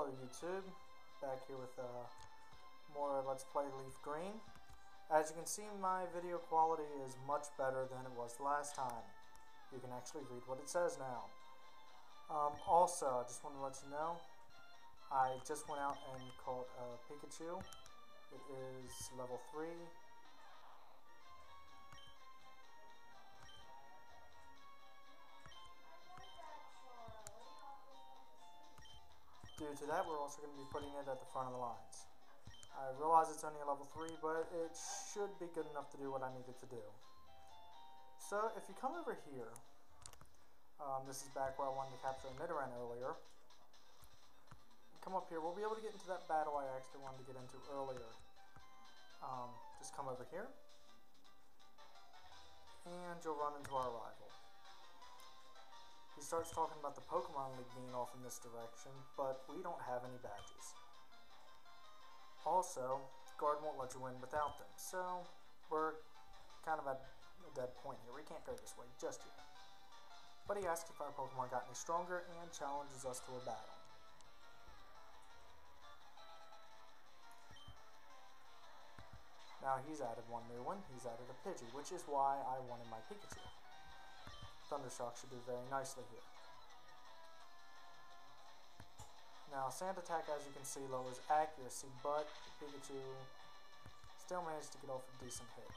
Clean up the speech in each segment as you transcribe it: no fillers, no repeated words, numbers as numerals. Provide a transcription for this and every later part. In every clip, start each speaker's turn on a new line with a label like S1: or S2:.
S1: Hello YouTube, back here with more Let's Play Leaf Green. As you can see, my video quality is much better than it was last time. You can actually read what it says now. Also, I just want to let you know, I just went out and caught Pikachu. It is level 3. Due to that, we're also going to be putting it at the front of the lines. I realize it's only a level 3, but it should be good enough to do what I need it to do. So, if you come over here, this is back where I wanted to capture a Nidoran earlier. Come up here, we'll be able to get into that battle I actually wanted to get into earlier. Just come over here, and you'll run into our rival. He starts talking about the Pokemon League being off in this direction, but we don't have any badges. Also, guard won't let you in without them, so we're kind of at a dead point here. We can't go this way just yet. But he asks if our Pokemon got any stronger and challenges us to a battle. Now he's added one new one. He's added a Pidgey, which is why I wanted my Pikachu. Thundershock should do very nicely here. Now, Sand Attack, as you can see, lowers accuracy, but Pikachu still managed to get off a decent hit.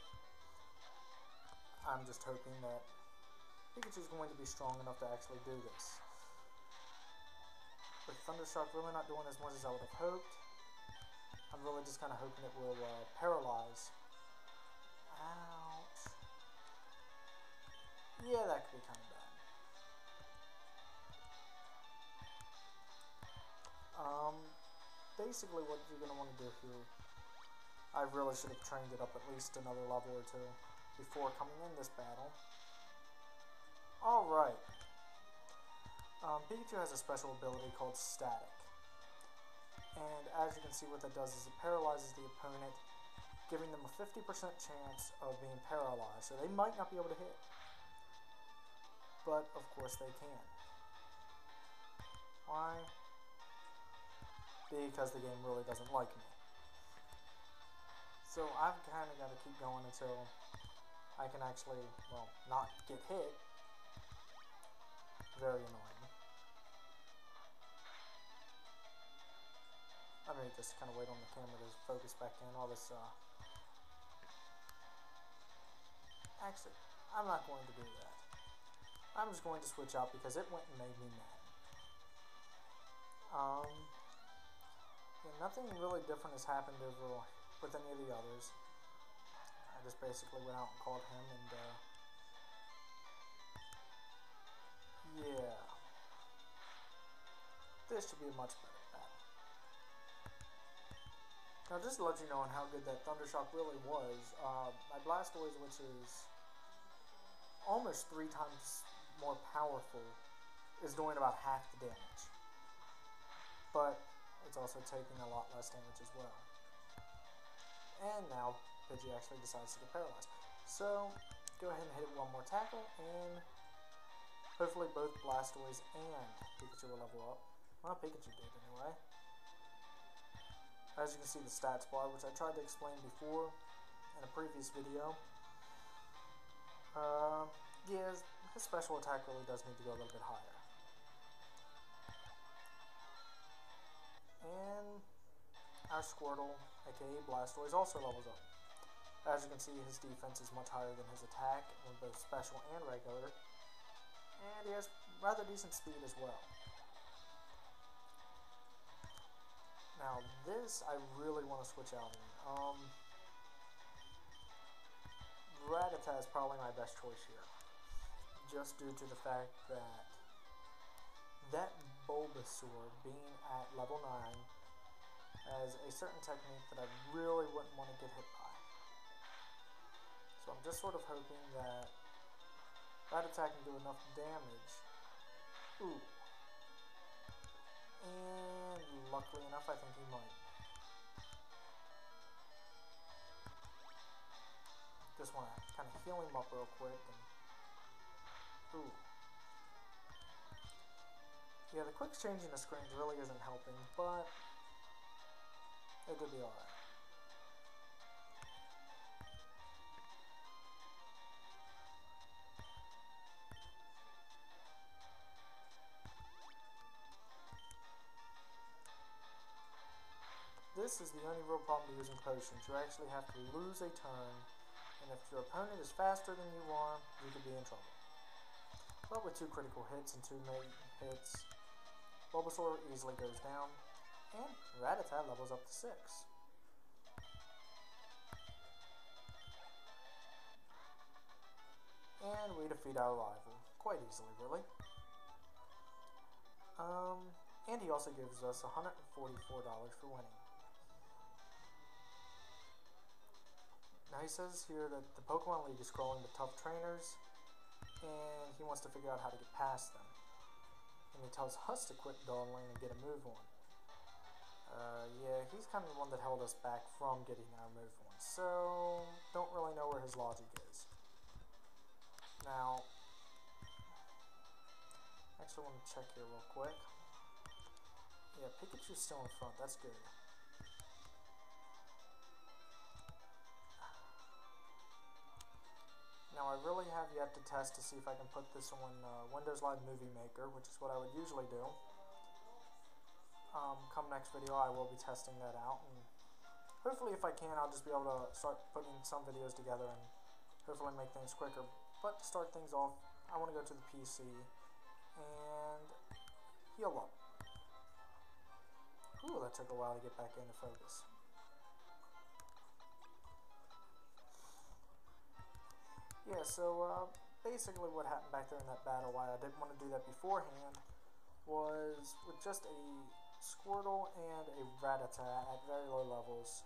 S1: I'm just hoping that Pikachu's going to be strong enough to actually do this. With Thundershock really not doing as much as I would have hoped, I'm really just kind of hoping it will paralyze. Ouch. Yeah, that could be kind of bad. Basically what you're going to want to do here, I really should have trained it up at least another level or two before coming in this battle. Alright. Pikachu has a special ability called Static. And as you can see, what that does is it paralyzes the opponent, giving them a 50% chance of being paralyzed. So they might not be able to hit. But, of course, they can. Why? Because the game really doesn't like me. So I've kind of got to keep going until I can actually, well, not get hit. Very annoying. I may just kind of wait on the camera to focus back in. All this, Actually, I'm not going to do that. I'm just going to switch out because it went and made me mad. Yeah, nothing really different has happened over with any of the others. I just basically went out and called him and, yeah. This should be a much better battle. Now, just to let you know on how good that Thundershock really was, my Blastoise, which is almost 3 times more powerful, is doing about half the damage. But it's also taking a lot less damage as well. And now Pidgey actually decides to get paralyzed. So go ahead and hit it one more tackle, and hopefully both Blastoise and Pikachu will level up. Well, Pikachu did anyway. As you can see, the stats bar, which I tried to explain before in a previous video. Yeah, his special attack really does need to go a little bit higher. And our Squirtle, aka Blastoise, also levels up. As you can see, his defense is much higher than his attack, on both special and regular. And he has rather decent speed as well. Now this, I really want to switch out in. Rattata is probably my best choice here. Just due to the fact that Bulbasaur, being at level 9, has a certain technique that I really wouldn't want to get hit by. So I'm just sort of hoping that Rattata can do enough damage. Ooh. And luckily enough, I think he might. Just want to kind of heal him up real quick. And ooh. Yeah, the quick changing the screens really isn't helping, but it could be alright. This is the only real problem with using potions. You actually have to lose a turn, and if your opponent is faster than you are, you could be in trouble. But with 2 critical hits and 2 mate hits, Bulbasaur easily goes down, and Rattata levels up to 6. And we defeat our rival, quite easily really. And he also gives us $144 for winning. Now he says here that the Pokemon League is crawling with tough trainers, and he wants to figure out how to get past them. And he tells us to quit dawdling and get a move on. Yeah, he's kind of the one that held us back from getting our move on, so don't really know where his logic is. Now, actually want to check here real quick. Yeah, Pikachu's still in front, that's good. Now I really have yet to test to see if I can put this on Windows Live Movie Maker, which is what I would usually do. Come next video I will be testing that out, and hopefully if I can I'll just be able to start putting some videos together and hopefully make things quicker. But to start things off, I want to go to the PC and heal up. Ooh, that took a while to get back into focus. Yeah, so basically what happened back there in that battle, why I didn't want to do that beforehand, was with just a Squirtle and a Rattata at very low levels,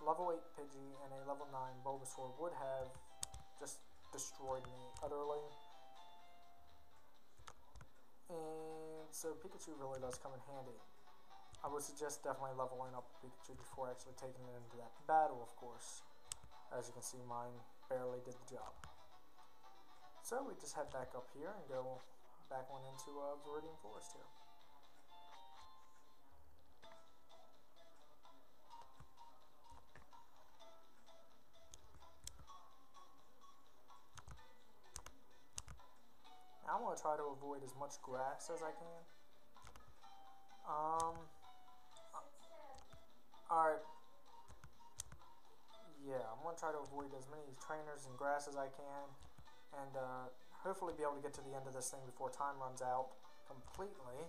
S1: level 8 Pidgey and a level 9 Bulbasaur would have just destroyed me utterly. And so Pikachu really does come in handy. I would suggest definitely leveling up Pikachu before actually taking it into that battle, of course. As you can see, mine barely did the job. So we just head back up here and go back on into Viridian Forest here. Now I'm going to try to avoid as much grass as I can. Alright. Yeah, I'm going to try to avoid as many trainers and grass as I can. And hopefully be able to get to the end of this thing before time runs out completely.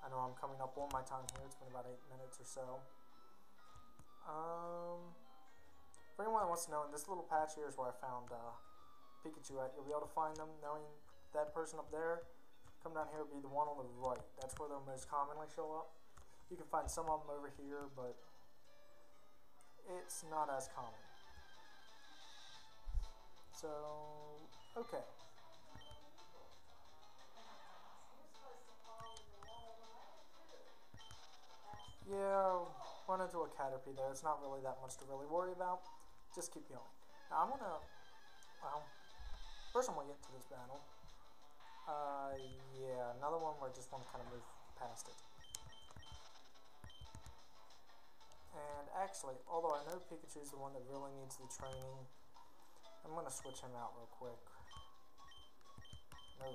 S1: I know I'm coming up on my time here. It's been about 8 minutes or so. For anyone that wants to know, in this little patch here is where I found Pikachu at. You'll be able to find them knowing that person up there. Come down here, will be the one on the right. That's where they'll most commonly show up. You can find some of them over here, but it's not as common. So, okay. Yeah, run into a Caterpie there. It's not really that much to really worry about. Just keep going. Now I'm gonna, well, first I'm gonna get to this battle. Yeah, another one where I just want to kind of move past it. And actually, although I know Pikachu's the one that really needs the training, I'm gonna switch him out real quick. No.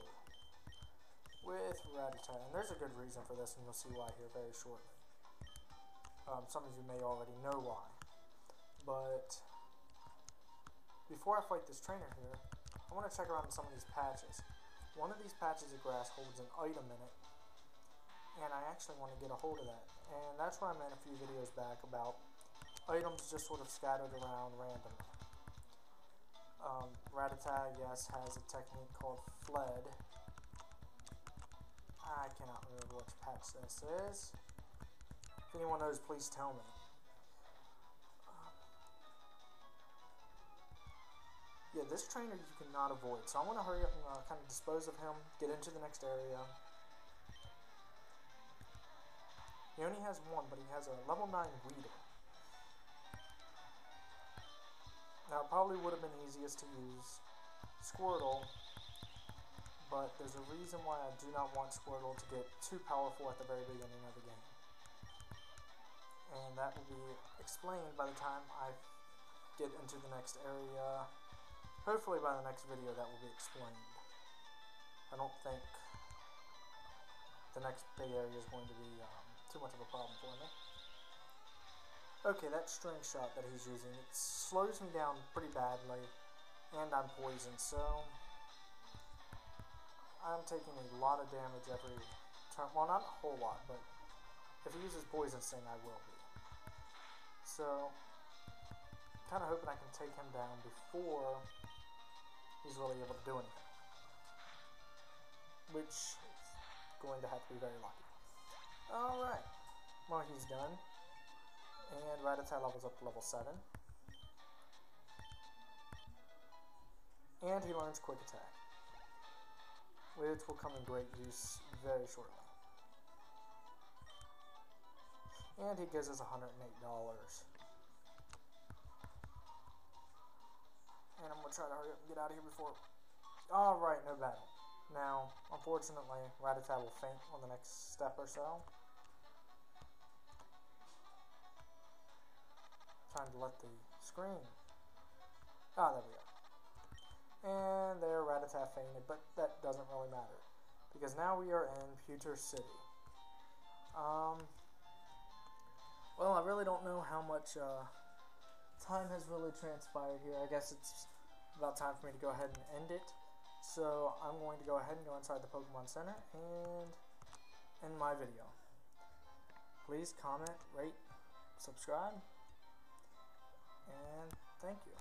S1: With Rattata, and there's a good reason for this, and you'll see why here very shortly. Some of you may already know why. But before I fight this trainer here, I want to check around some of these patches. One of these patches of grass holds an item in it, and I actually want to get a hold of that. And that's where I made a few videos back about items just sort of scattered around randomly. Rattata, yes, has a technique called Fled. I cannot remember which patch this is. If anyone knows, please tell me. Yeah, this trainer you cannot avoid, so I want to hurry up and kind of dispose of him, get into the next area. He only has one, but he has a level 9 Weedle. Now, it probably would have been easiest to use Squirtle, but there's a reason why I do not want Squirtle to get too powerful at the very beginning of the game. And that will be explained by the time I get into the next area. Hopefully by the next video that will be explained. I don't think the next big area is going to be too much of a problem for me. Okay, that strength shot that he's using, it slows me down pretty badly, and I'm poisoned, so I'm taking a lot of damage every turn. Well, not a whole lot, but if he uses Poison Sting, I will be. So, kind of hoping I can take him down before he's really able to do anything. Which is going to have to be very lucky. Alright, well, he's done. And Rattata levels up to level 7. And he learns Quick Attack, which will come in great use very shortly. And he gives us $108. And I'm going to try to hurry up and get out of here before... Alright, no battle. Now, unfortunately, Rattata will faint on the next step or so. Trying to let the screen... Ah, there we go. And there, Rattata fainted, but that doesn't really matter. Because now we are in Pewter City. Well, I really don't know how much time has really transpired here. I guess it's about time for me to go ahead and end it. So I'm going to go ahead and go inside the Pokemon Center and end my video. Please comment, rate, subscribe, and thank you.